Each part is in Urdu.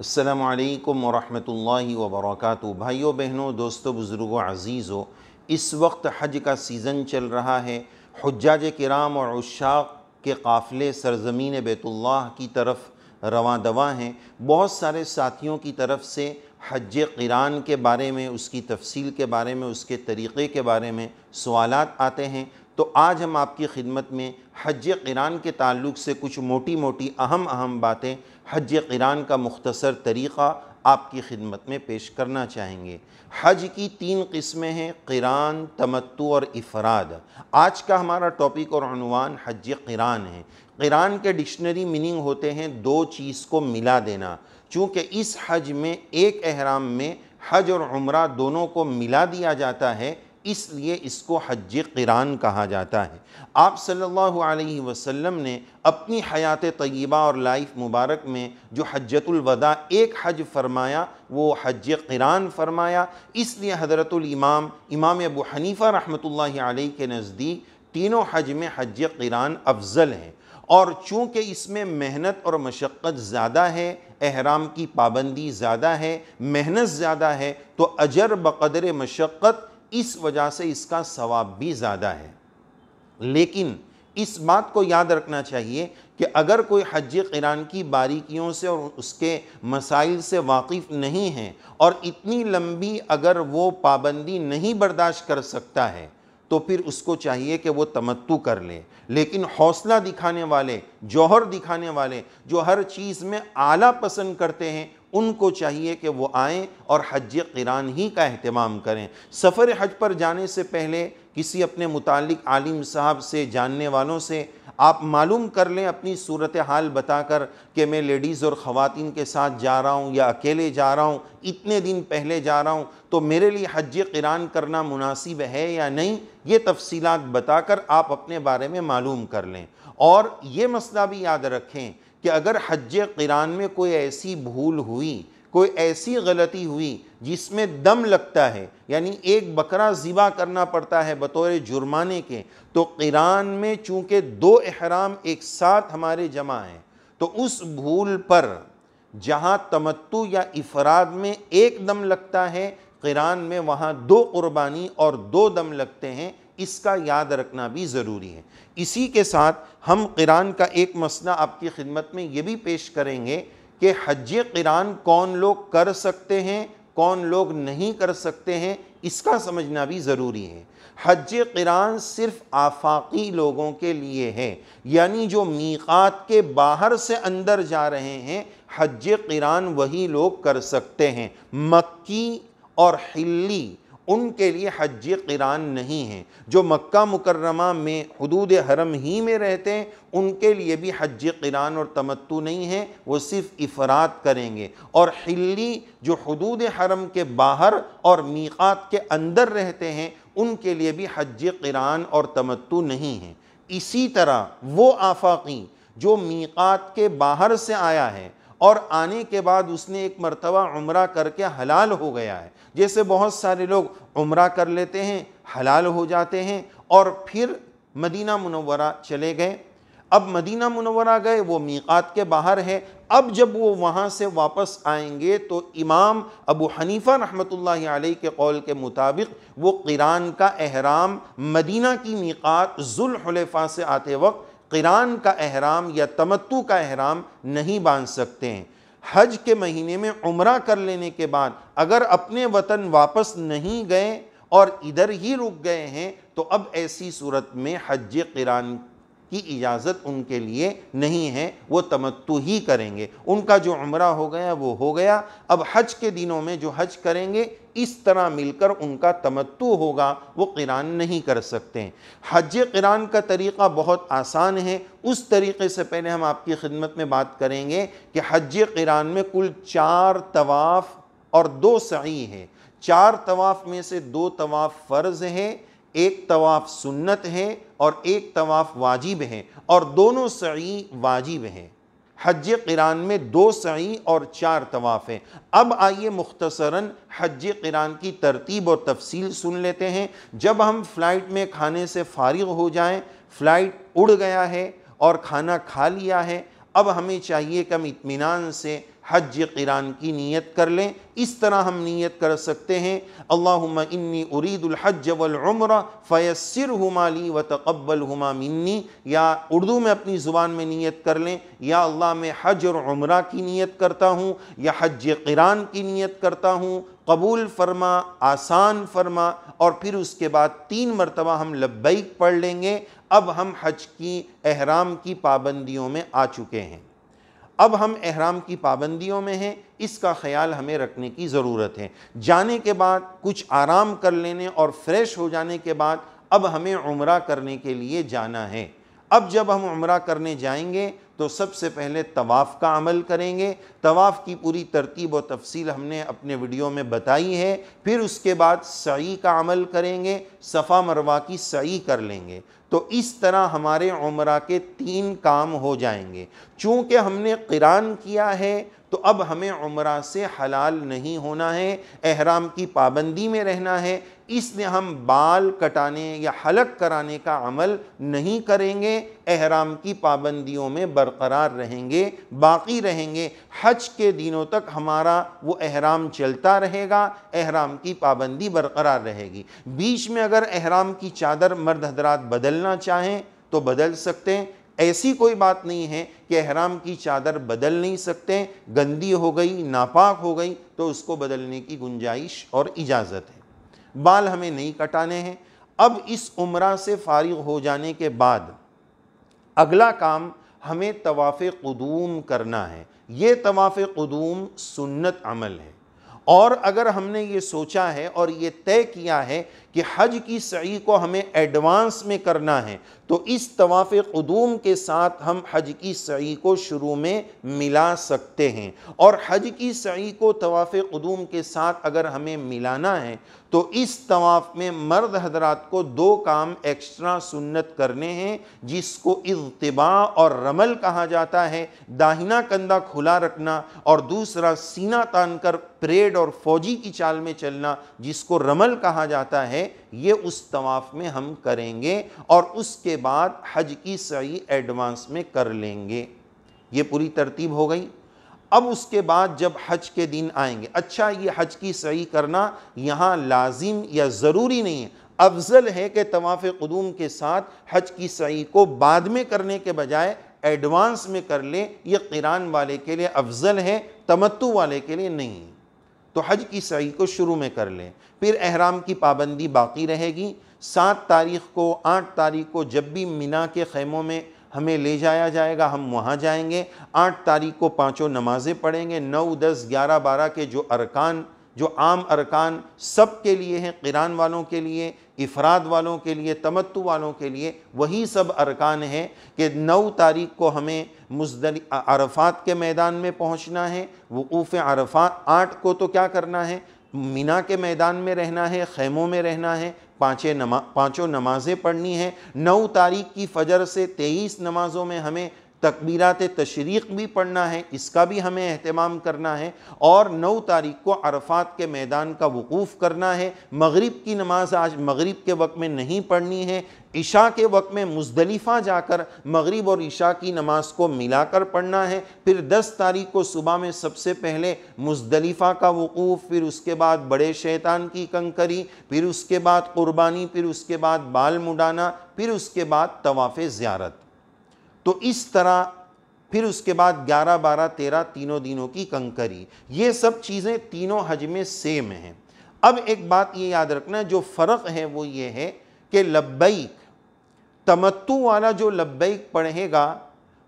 السلام علیکم ورحمۃ اللہ وبرکاتہ۔ بھائیوں بہنوں، دوستوں، بزرگوں، عزیزوں، اس وقت حج کا سیزن چل رہا ہے۔ حجاج کرام اور عشاق کے قافلے سرزمین بیت اللہ کی طرف رواں دواں ہیں۔ بہت سارے ساتھیوں کی طرف سے حج قران کے بارے میں، اس کی تفصیل کے بارے میں، اس کے طریقے کے بارے میں سوالات آتے ہیں۔ تو آج ہم آپ کی خدمت میں حج قران کے تعلق سے کچھ موٹی موٹی اہم باتیں، حج قران کا مختصر طریقہ آپ کی خدمت میں پیش کرنا چاہیں گے۔ حج کی 3 قسمیں ہیں: قران، تمتع اور افراد۔ آج کا ہمارا ٹاپک اور عنوان حج قران ہے۔ قران کے ڈکشنری میننگ ہوتے ہیں 2 چیز کو ملا دینا۔ چونکہ اس حج میں ایک احرام میں حج اور عمرہ دونوں کو ملا دیا جاتا ہے، اس لیے اس کو حج قران کہا جاتا ہے۔ آپ صلی اللہ علیہ وسلم نے اپنی حیات طیبہ اور لائف مبارک میں جو حجۃ الوداع ایک حج فرمایا، وہ حج قران فرمایا۔ اس لیے حضرت امام ابو حنیفہ رحمۃ اللہ علیہ کے نزدیک تینوں حج میں حج قران افضل ہے۔ اور چونکہ اس میں محنت اور مشقت زیادہ ہے، احرام کی پابندی زیادہ ہے، محنت زیادہ ہے، تو اجر بقدر مشقت، اس وجہ سے اس کا ثواب بھی زیادہ ہے۔ لیکن اس بات کو یاد رکھنا چاہیے کہ اگر کوئی حج قران کی باریکیوں سے اور اس کے مسائل سے واقف نہیں ہے، اور اتنی لمبی اگر وہ پابندی نہیں برداشت کر سکتا ہے، تو پھر اس کو چاہیے کہ وہ تمتع کر لے۔ لیکن حوصلہ دکھانے والے، جوہر دکھانے والے، جو ہر چیز میں اعلیٰ پسند کرتے ہیں، ان کو چاہیے کہ وہ آئیں اور حج قران ہی کا اہتمام کریں۔ سفر حج پر جانے سے پہلے کسی اپنے متعلق عالم صاحب سے، جاننے والوں سے آپ معلوم کر لیں، اپنی صورتحال بتا کر کہ میں لیڈیز اور خواتین کے ساتھ جا رہا ہوں یا اکیلے جا رہا ہوں، اتنے دن پہلے جا رہا ہوں، تو میرے لیے حج قران کرنا مناسب ہے یا نہیں، یہ تفصیلات بتا کر آپ اپنے بارے میں معلوم کر لیں۔ اور یہ مسئلہ بھی یاد رکھیں کہ اگر حج قران میں کوئی ایسی بھول ہوئی، کوئی ایسی غلطی ہوئی جس میں دم لگتا ہے، یعنی ایک بکرا ذبح کرنا پڑتا ہے بطور جرمانے کے، تو قران میں چونکہ 2 احرام ایک ساتھ ہمارے جمع ہیں، تو اس بھول پر جہاں تمتع یا افراد میں ایک دم لگتا ہے، قران میں وہاں 2 قربانی اور 2 دم لگتے ہیں۔ اس کا یاد رکھنا بھی ضروری ہے۔ اسی کے ساتھ ہم قران کا ایک مسئلہ آپ کی خدمت میں یہ بھی پیش کریں گے کہ حج قران کون لوگ کر سکتے ہیں، کون لوگ نہیں کر سکتے ہیں، اس کا سمجھنا بھی ضروری ہے۔ حج قران صرف آفاقی لوگوں کے لیے ہے، یعنی جو میقات کے باہر سے اندر جا رہے ہیں، حج قران وہی لوگ کر سکتے ہیں۔ مکی اور حلی ان کے لیے حج قران نہیں ہے۔ جو مکہ مکرمہ میں حدود حرم ہی میں رہتے ہیں، ان کے لیے بھی حج قران اور تمتع نہیں ہے، وہ صرف افراد کریں گے۔ اور حلی جو حدود حرم کے باہر اور میقات کے اندر رہتے ہیں، ان کے لیے بھی حج قران اور تمتع نہیں ہے۔ اسی طرح وہ آفاقی جو میقات کے باہر سے آیا ہے اور آنے کے بعد اس نے ایک مرتبہ عمرہ کر کے حلال ہو گیا ہے، جیسے بہت سارے لوگ عمرہ کر لیتے ہیں، حلال ہو جاتے ہیں، اور پھر مدینہ منورہ چلے گئے۔ اب مدینہ منورہ گئے، وہ میقات کے باہر ہے، اب جب وہ وہاں سے واپس آئیں گے تو امام ابو حنیفہ رحمۃ اللہ علیہ کے قول کے مطابق وہ قران کا احرام مدینہ کی میقات ذوالحلیفہ سے آتے وقت قران کا احرام یا تمتع کا احرام نہیں باندھ سکتے ہیں۔ حج کے مہینے میں عمرہ کر لینے کے بعد اگر اپنے وطن واپس نہیں گئے اور ادھر ہی رک گئے ہیں، تو اب ایسی صورت میں حج قران کی اجازت ان کے لیے نہیں ہے، وہ تمتع ہی کریں گے۔ ان کا جو عمرہ ہو گیا وہ ہو گیا، اب حج کے دنوں میں جو حج کریں گے اس طرح مل کر ان کا تمتع ہوگا، وہ قران نہیں کر سکتے ہیں۔ حج قران کا طریقہ بہت آسان ہے۔ اس طریقے سے پہلے ہم آپ کی خدمت میں بات کریں گے کہ حج قران میں کل 4 طواف اور 2 سعی ہے۔ 4 طواف میں سے 2 طواف فرض ہے، 1 طواف سنت ہے اور 1 طواف واجب ہے، اور دونوں سعی واجب ہیں۔ حج قران میں 2 سعی اور 4 طواف ہیں۔ اب آئیے مختصراً حج قران کی ترتیب اور تفصیل سن لیتے ہیں۔ جب ہم فلائٹ میں کھانے سے فارغ ہو جائیں، فلائٹ اڑ گیا ہے اور کھانا کھا لیا ہے، اب ہمیں چاہیے کہ ہم اطمینان سے حج قران کی نیت کر لیں۔ اس طرح ہم نیت کر سکتے ہیں، اللہم انی ارید الحج والعمرہ فیسرہما لی وتقبلہما منی، یا اردو میں اپنی زبان میں نیت کر لیں، یا اللہ میں حج اور عمرہ کی نیت کرتا ہوں یا حج قران کی نیت کرتا ہوں، قبول فرما، آسان فرما، اور پھر اس کے بعد 3 مرتبہ ہم لبیک پڑھ لیں گے۔ اب ہم حج کی احرام کی پابندیوں میں آ چکے ہیں، اب ہم احرام کی پابندیوں میں ہیں، اس کا خیال ہمیں رکھنے کی ضرورت ہے۔ جانے کے بعد کچھ آرام کر لینے اور فریش ہو جانے کے بعد اب ہمیں عمرہ کرنے کے لیے جانا ہے۔ اب جب ہم عمرہ کرنے جائیں گے تو سب سے پہلے طواف کا عمل کریں گے۔ طواف کی پوری ترتیب و تفصیل ہم نے اپنے ویڈیو میں بتائی ہے۔ پھر اس کے بعد سعی کا عمل کریں گے، صفا مروہ کی سعی کر لیں گے۔ تو اس طرح ہمارے عمرہ کے 3 کام ہو جائیں گے۔ چونکہ ہم نے قران کیا ہے تو اب ہمیں عمرہ سے حلال نہیں ہونا ہے، احرام کی پابندی میں رہنا ہے، اس لیے ہم بال کٹانے یا حلق کرانے کا عمل نہیں کریں گے، احرام کی پابندیوں میں برقرار رہیں گے، باقی رہیں گے۔ حج کے دنوں تک ہمارا وہ احرام چلتا رہے گا، احرام کی پابندی برقرار رہے گی۔ بیچ میں اگر احرام کی چادر مرد حضرات بدلنا چاہیں تو بدل سکتے ہیں، ایسی کوئی بات نہیں ہے کہ احرام کی چادر بدل نہیں سکتے، گندی ہو گئی، ناپاک ہو گئی تو اس کو بدلنے کی گنجائش اور اجازت ہے۔ بال ہمیں نہیں کٹانے ہیں۔ اب اس عمرہ سے فارغ ہو جانے کے بعد اگلا کام ہمیں طواف قدوم کرنا ہے۔ یہ طواف قدوم سنت عمل ہے، اور اگر ہم نے یہ سوچا ہے اور یہ طے کیا ہے کہ حج کی سعی کو ہمیں ایڈوانس میں کرنا ہے تو اس طواف قدوم کے ساتھ ہم حج کی سعی کو شروع میں ملا سکتے ہیں، اور حج کی سعی کو طواف قدوم کے ساتھ اگر ہمیں ملانا ہے تو اس طواف میں مرد حضرات کو 2 کام ایکسٹرا سنت کرنے ہیں، جس کو اضطباء اور رمل کہا جاتا ہے، داہنا کندھا کھلا رکھنا، اور دوسرا سینہ تان کر پریڈ اور فوجی کی چال میں چلنا جس کو رمل کہا جاتا ہے، یہ اس طواف میں ہم کریں گے، اور اس کے بعد حج کی سعی ایڈوانس میں کر لیں گے۔ یہ پوری ترتیب ہو گئی۔ اب اس کے بعد جب حج کے دن آئیں گے، اچھا یہ حج کی سعی کرنا یہاں لازم یا ضروری نہیں ہے، افضل ہے کہ طواف قدوم کے ساتھ حج کی سعی کو بعد میں کرنے کے بجائے ایڈوانس میں کر لیں، یہ قران والے کے لیے افضل ہے، تمتع والے کے لیے نہیں ہے۔ تو حج کی سعی کو شروع میں کر لیں، پھر احرام کی پابندی باقی رہے گی۔ 7 تاریخ کو 8 تاریخ کو جب بھی مینا کے خیموں میں ہمیں لے جایا جائے گا ہم وہاں جائیں گے۔ 8 تاریخ کو 5 نمازیں پڑھیں گے، 9، 10، 11، 12 کے جو ارکان، جو عام ارکان سب کے لیے ہیں، قران والوں کے لیے، افراد والوں کے لیے، تمتع والوں کے لیے وہی سب ارکان ہیں کہ 9 تاریخ کو ہمیں عرفات کے میدان میں پہنچنا ہے، وقوف عرفات۔ 8 کو تو کیا کرنا ہے؟ مینا کے میدان میں رہنا ہے، خیموں میں رہنا ہے، 5 نمازیں پڑھنی ہیں۔ 9 تاریخ کی فجر سے 23 نمازوں میں ہمیں تکبیرات تشریق بھی پڑھنا ہے، اس کا بھی ہمیں اہتمام کرنا ہے، اور 9 تاریخ کو عرفات کے میدان کا وقوف کرنا ہے۔ مغرب کی نماز آج مغرب کے وقت میں نہیں پڑھنی ہے، عشاء کے وقت میں مزدلفہ جا کر مغرب اور عشاء کی نماز کو ملا کر پڑھنا ہے۔ پھر 10 تاریخ کو صبح میں سب سے پہلے مزدلفہ کا وقوف، پھر اس کے بعد بڑے شیطان کی کنکری، پھر اس کے بعد قربانی، پھر اس کے بعد بال مڈانا، پھر اس کے بعد طواف زیارت۔ تو اس طرح پھر اس کے بعد 11، 12، 13 تینوں دنوں کی کنکری، یہ سب چیزیں تینوں حج میں سیم ہیں۔ اب ایک بات یہ یاد رکھنا ہے، جو فرق ہے وہ یہ ہے کہ لبیک، تمتع والا جو لبیک پڑھے گا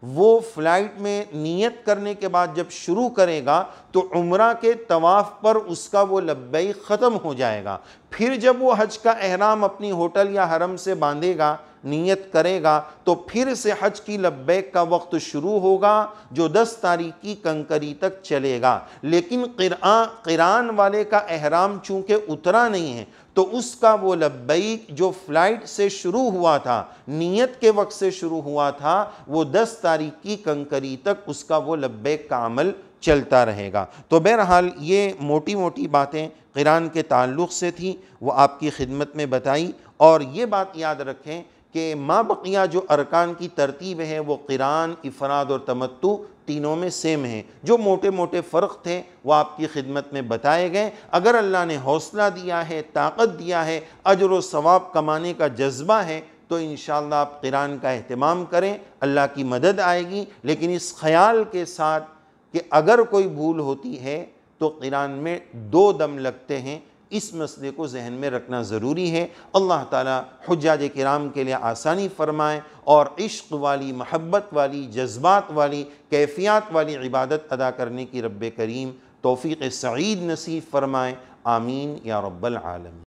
وہ فلائٹ میں نیت کرنے کے بعد جب شروع کرے گا تو عمرہ کے طواف پر اس کا وہ لبیک ختم ہو جائے گا۔ پھر جب وہ حج کا احرام اپنی ہوٹل یا حرم سے باندھے گا، نیت کرے گا، تو پھر سے حج کی لبیک کا وقت شروع ہوگا جو 10 تاریخ کی کنکری تک چلے گا۔ لیکن قران والے کا احرام چونکہ اترا نہیں ہے تو اس کا وہ لبیک جو فلائٹ سے شروع ہوا تھا، نیت کے وقت سے شروع ہوا تھا، وہ 10 تاریخ کی کنکری تک اس کا وہ لبیک کا عمل چلتا رہے گا۔ تو بہرحال یہ موٹی موٹی باتیں قران کے تعلق سے تھیں، وہ آپ کی خدمت میں بتائی، اور یہ بات یاد رکھیں کہ ما بقیہ جو ارکان کی ترتیب ہے وہ قران، افراد اور تمتع تینوں میں سیم ہیں۔ جو موٹے موٹے فرق تھے وہ آپ کی خدمت میں بتائے گئے۔ اگر اللہ نے حوصلہ دیا ہے، طاقت دیا ہے، اجر و ثواب کمانے کا جذبہ ہے تو انشاءاللہ آپ قران کا اہتمام کریں، اللہ کی مدد آئے گی، لیکن اس خیال کے ساتھ کہ اگر کوئی بھول ہوتی ہے تو قران میں 2 دم لگتے ہیں، اس مسئلے کو ذہن میں رکھنا ضروری ہے۔ اللہ تعالیٰ حجاج کرام کے لیے آسانی فرمائے اور عشق والی، محبت والی، جذبات والی، کیفیات والی عبادت ادا کرنے کی رب کریم توفیق سعید نصیب فرمائے۔ آمین یا رب العالمین۔